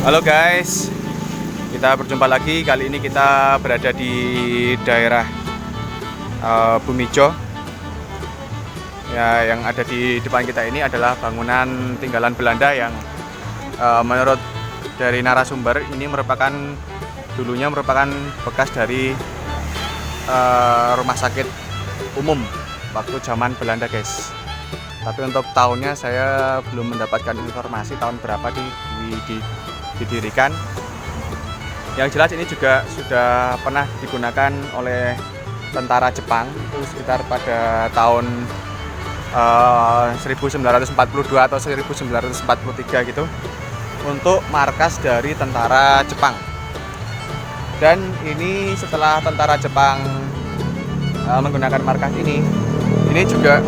Halo guys, kita berjumpa lagi. Kali ini kita berada di daerah Bumijo. Ya, yang ada di depan kita ini adalah bangunan tinggalan Belanda yang menurut dari narasumber ini dulunya merupakan bekas dari rumah sakit umum waktu zaman Belanda, guys. Tapi untuk tahunnya saya belum mendapatkan informasi tahun berapa didirikan. Yang jelas ini juga sudah pernah digunakan oleh tentara Jepang itu sekitar pada tahun 1942 atau 1943 gitu, untuk markas dari tentara Jepang. Dan ini setelah tentara Jepang menggunakan markas ini juga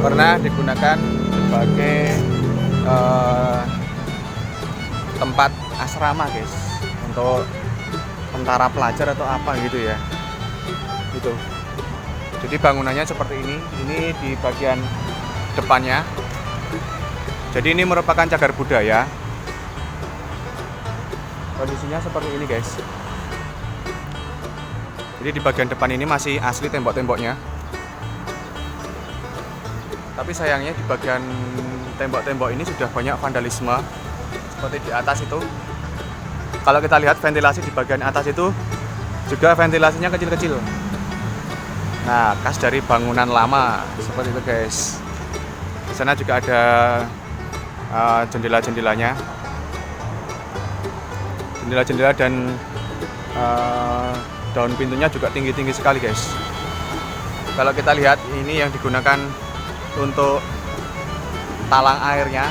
pernah digunakan sebagai tempat asrama, guys, untuk tentara pelajar atau apa gitu ya. Gitu. Jadi bangunannya seperti ini. Ini di bagian depannya. Jadi ini merupakan cagar budaya. Kondisinya seperti ini, guys. Jadi di bagian depan ini masih asli tembok-temboknya. Tapi sayangnya di bagian tembok-tembok ini sudah banyak vandalisme. Seperti di atas itu, kalau kita lihat ventilasi di bagian atas itu juga ventilasinya kecil-kecil. Nah, khas dari bangunan lama seperti itu, guys. Di sana juga ada jendela-jendelanya, jendela-jendela dan daun pintunya juga tinggi-tinggi sekali, guys. Kalau kita lihat ini yang digunakan untuk talang airnya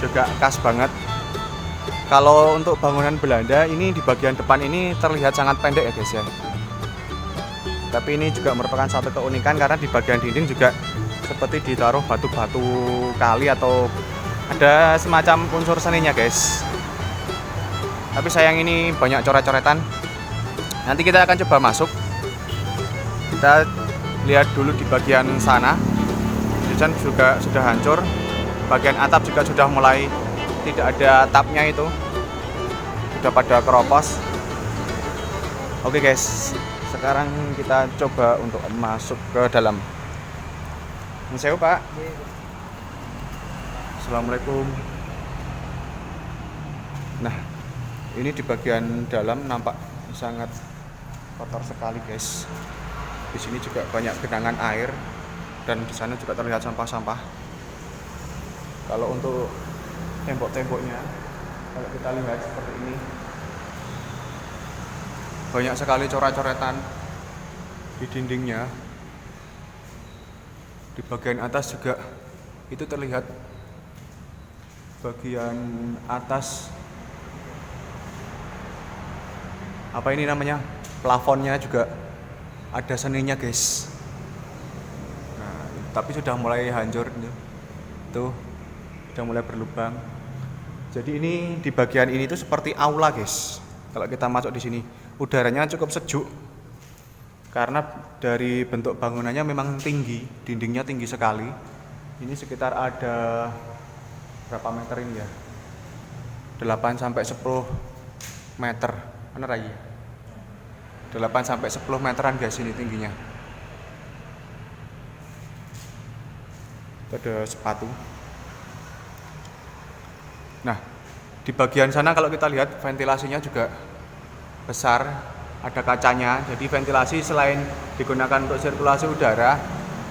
juga khas banget. Kalau untuk bangunan Belanda ini di bagian depan ini terlihat sangat pendek ya, guys ya. Tapi ini juga merupakan satu keunikan karena di bagian dinding juga seperti ditaruh batu-batu kali atau ada semacam unsur seninya, guys. Tapi sayang ini banyak coret-coretan. Nanti kita akan coba masuk. Kita lihat dulu di bagian sana. Di sana juga sudah hancur. Bagian atap juga sudah mulai tidak ada atapnya, itu sudah pada keropos. Oke, guys, sekarang kita coba untuk masuk ke dalam. Saya Pak. Assalamualaikum. Nah, ini di bagian dalam nampak sangat kotor sekali, guys. Di sini juga banyak genangan air dan di sana juga terlihat sampah-sampah. Kalau untuk tembok-temboknya, kalau kita lihat seperti ini, banyak sekali coret-coretan di dindingnya. Di bagian atas juga itu terlihat bagian atas apa ini namanya, plafonnya juga ada seninya, guys. Nah, tapi sudah mulai hancur tuh, sudah mulai berlubang. Jadi ini di bagian ini tuh seperti aula, guys. Kalau kita masuk di sini, udaranya cukup sejuk karena dari bentuk bangunannya memang tinggi, dindingnya tinggi sekali. Ini sekitar ada berapa meter ini ya? 8 sampai 10 meter. Benar lagi? 8 sampai 10 meteran, guys, ini tingginya. Itu ada sepatu. Nah, di bagian sana kalau kita lihat ventilasinya juga besar, ada kacanya. Jadi ventilasi selain digunakan untuk sirkulasi udara,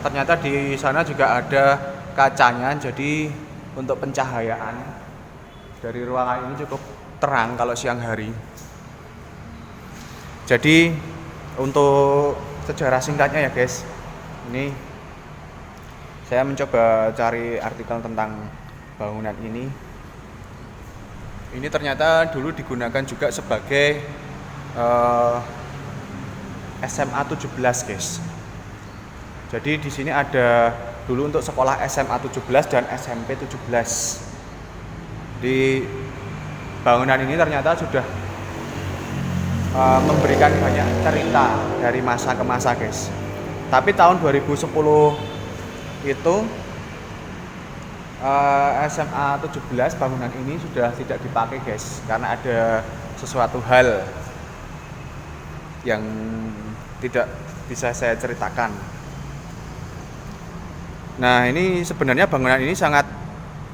ternyata di sana juga ada kacanya. Jadi untuk pencahayaan dari ruangan ini cukup terang kalau siang hari. Jadi untuk sejarah singkatnya ya, guys, ini saya mencoba cari artikel tentang bangunan ini. Ini ternyata dulu digunakan juga sebagai SMA 17, guys. Jadi di sini ada dulu untuk sekolah SMA 17 dan SMP 17. Di bangunan ini ternyata sudah memberikan banyak cerita dari masa ke masa, guys. Tapi tahun 2010 itu SMA 17 bangunan ini sudah tidak dipakai guys, karena ada sesuatu hal yang tidak bisa saya ceritakan. Nah, ini sebenarnya bangunan ini sangat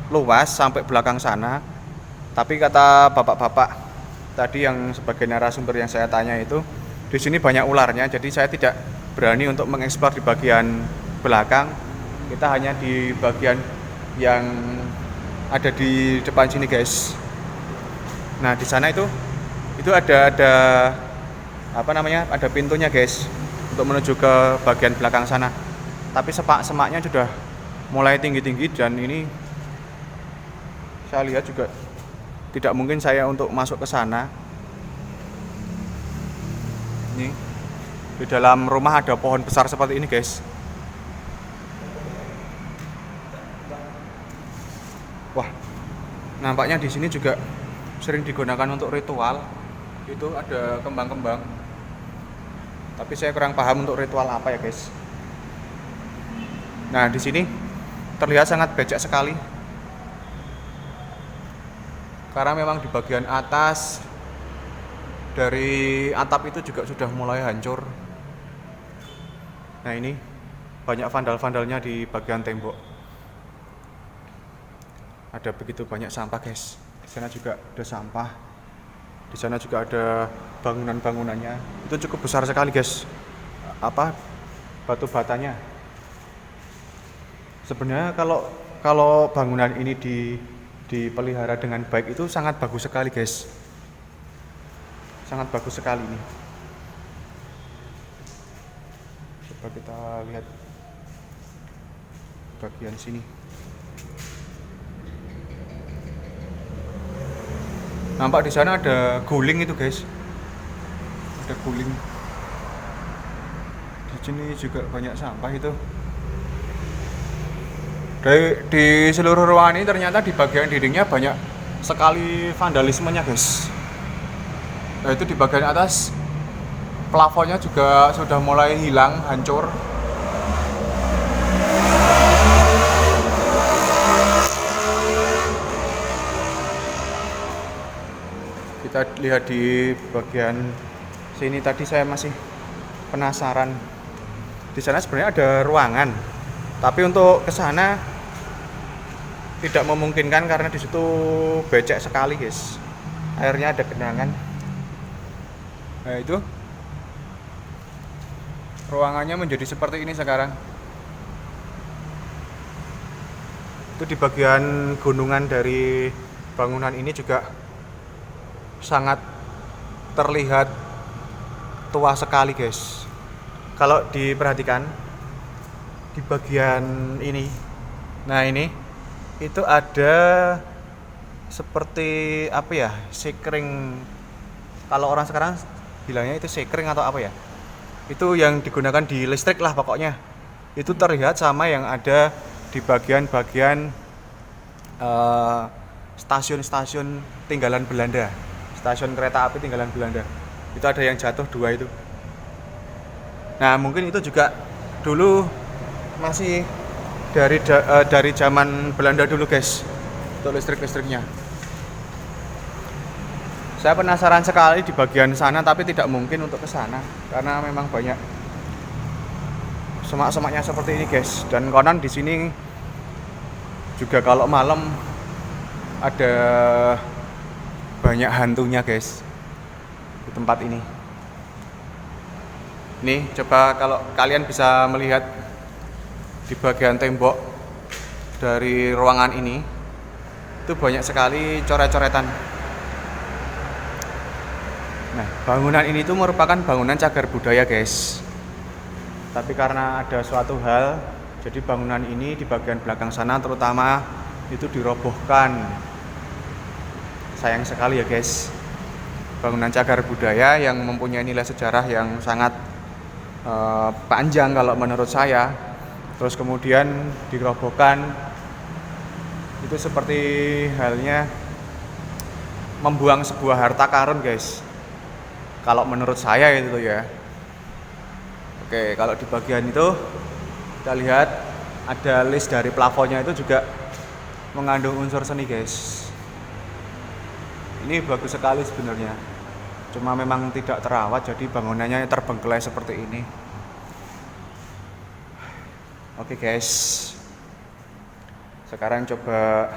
luas sampai belakang sana, tapi kata bapak-bapak tadi yang sebagai narasumber yang saya tanya itu, di sini banyak ularnya, jadi saya tidak berani untuk mengeksplor di bagian belakang. Kita hanya di bagian yang ada di depan sini guys. Nah, di sana itu ada apa namanya, ada pintunya guys untuk menuju ke bagian belakang sana, tapi semak-semaknya sudah mulai tinggi-tinggi dan ini saya lihat juga tidak mungkin saya untuk masuk ke sana. Ini di dalam rumah ada pohon besar seperti ini guys. Wah, nampaknya di sini juga sering digunakan untuk ritual. Itu ada kembang-kembang, tapi saya kurang paham untuk ritual apa ya guys. Nah, di sini terlihat sangat becek sekali, karena memang di bagian atas dari atap itu juga sudah mulai hancur. Nah, ini banyak vandal-vandalnya di bagian tembok. Ada begitu banyak sampah guys. Di sana juga ada sampah. Di sana juga ada bangunan-bangunannya. Itu cukup besar sekali guys. Batu batanya. Sebenarnya kalau bangunan ini dipelihara dengan baik itu sangat bagus sekali guys. Sangat bagus sekali ini. Coba kita lihat bagian sini. Nampak di sana ada guling itu guys. Ada guling. Di sini juga banyak sampah itu. Di seluruh ruangan ini ternyata di bagian dindingnya banyak sekali vandalismenya guys. Nah, itu di bagian atas plafonnya juga sudah mulai hilang, hancur. Kita lihat di bagian sini, tadi saya masih penasaran. Di sana sebenarnya ada ruangan, tapi untuk ke sana tidak memungkinkan karena di situ becek sekali guys. Airnya ada genangan. Nah, itu ruangannya menjadi seperti ini sekarang. Itu di bagian gunungan dari bangunan ini juga sangat terlihat tua sekali guys. Kalau diperhatikan di bagian ini, nah ini itu ada seperti apa ya, sekring. Kalau orang sekarang bilangnya itu sekring atau apa ya, itu yang digunakan di listrik lah pokoknya. Itu terlihat sama yang ada di bagian-bagian stasiun-stasiun tinggalan Belanda, stasiun kereta api tinggalan Belanda. Itu ada yang jatuh 2 itu. Nah, mungkin itu juga dulu masih dari zaman Belanda dulu guys, untuk listrik-listriknya. Saya penasaran sekali di bagian sana, tapi tidak mungkin untuk ke sana karena memang banyak semak-semaknya seperti ini guys. Dan konon di sini juga kalau malam ada banyak hantunya guys di tempat ini. Nih, coba kalau kalian bisa melihat di bagian tembok dari ruangan ini, itu banyak sekali coret-coretan. Nah, bangunan ini tuh merupakan bangunan cagar budaya guys. Tapi karena ada suatu hal, jadi bangunan ini di bagian belakang sana terutama itu dirobohkan. Sayang sekali ya guys. Bangunan cagar budaya yang mempunyai nilai sejarah yang sangat panjang kalau menurut saya, terus kemudian dirobohkan. Itu seperti halnya membuang sebuah harta karun guys, kalau menurut saya itu ya. Oke, kalau di bagian itu kita lihat ada list dari plafonnya itu juga mengandung unsur seni guys. Ini bagus sekali sebenarnya, cuma memang tidak terawat jadi bangunannya terbengkelai seperti ini. Oke guys, sekarang coba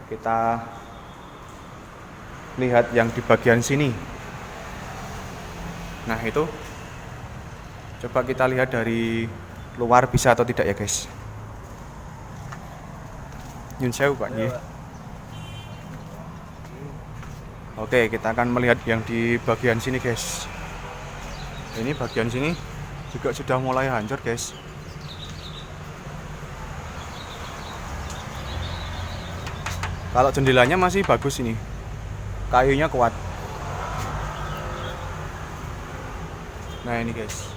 kita lihat yang di bagian sini. Nah itu, coba kita lihat dari luar bisa atau tidak ya guys. Nyun sewu Pak nggih. Oke, kita akan melihat yang di bagian sini guys. Ini bagian sini juga sudah mulai hancur guys. Kalau jendelanya masih bagus ini, kayunya kuat. Nah ini guys,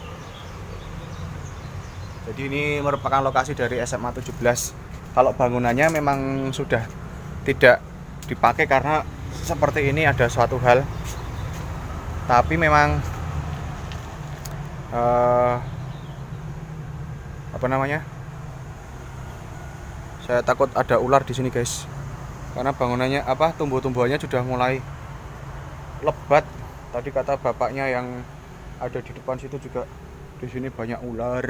jadi ini merupakan lokasi dari SMA 17. Kalau bangunannya memang sudah tidak dipakai karena seperti ini ada suatu hal. Tapi memang apa namanya? Saya takut ada ular di sini guys. Karena bangunannya tumbuh-tumbuhannya sudah mulai lebat. Tadi kata bapaknya yang ada di depan situ juga di sini banyak ular.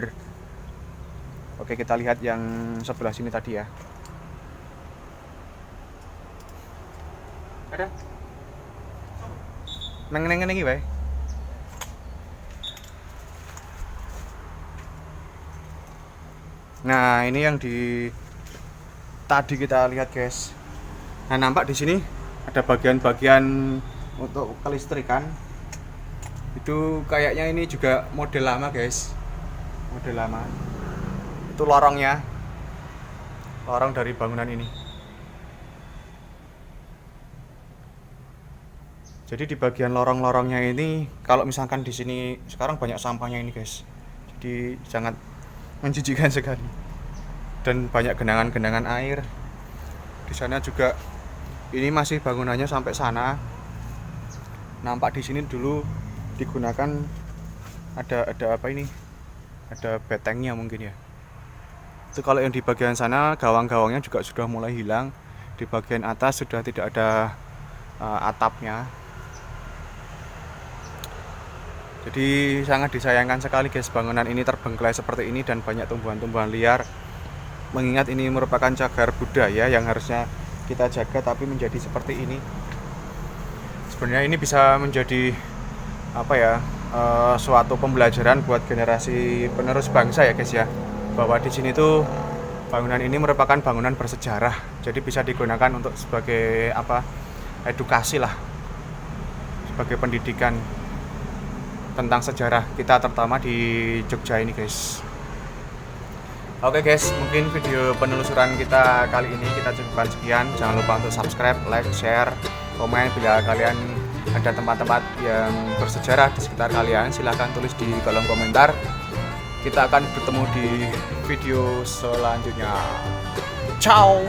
Oke, kita lihat yang sebelah sini tadi ya. Ada? Neng iki wae. Nah, ini yang di tadi kita lihat guys. Nah, nampak di sini ada bagian-bagian untuk kelistrikan. Itu kayaknya ini juga model lama guys. Model lama. Itu lorongnya. Lorong dari bangunan ini. Jadi di bagian lorong-lorongnya ini, kalau misalkan di sini sekarang banyak sampahnya ini guys. Jadi sangat menjijikkan sekali. Dan banyak genangan-genangan air. Di sana juga ini masih bangunannya sampai sana. Nampak di sini dulu digunakan ada apa ini? Ada betengnya mungkin ya. Itu kalau yang di bagian sana gawang-gawangnya juga sudah mulai hilang. Di bagian atas sudah tidak ada atapnya. Jadi sangat disayangkan sekali guys, bangunan ini terbengkelai seperti ini dan banyak tumbuhan-tumbuhan liar. Mengingat ini merupakan cagar budaya yang harusnya kita jaga, tapi menjadi seperti ini. Sebenarnya ini bisa menjadi suatu pembelajaran buat generasi penerus bangsa ya guys ya, bahwa di sini tuh bangunan ini merupakan bangunan bersejarah, jadi bisa digunakan untuk sebagai edukasi lah, sebagai pendidikan tentang sejarah kita, terutama di Jogja ini guys. Oke guys, mungkin video penelusuran kita kali ini kita cukupkan sekian. Jangan lupa untuk subscribe, like, share, komen. Bila kalian ada tempat-tempat yang bersejarah di sekitar kalian, silahkan tulis di kolom komentar. Kita akan bertemu di video selanjutnya. Ciao.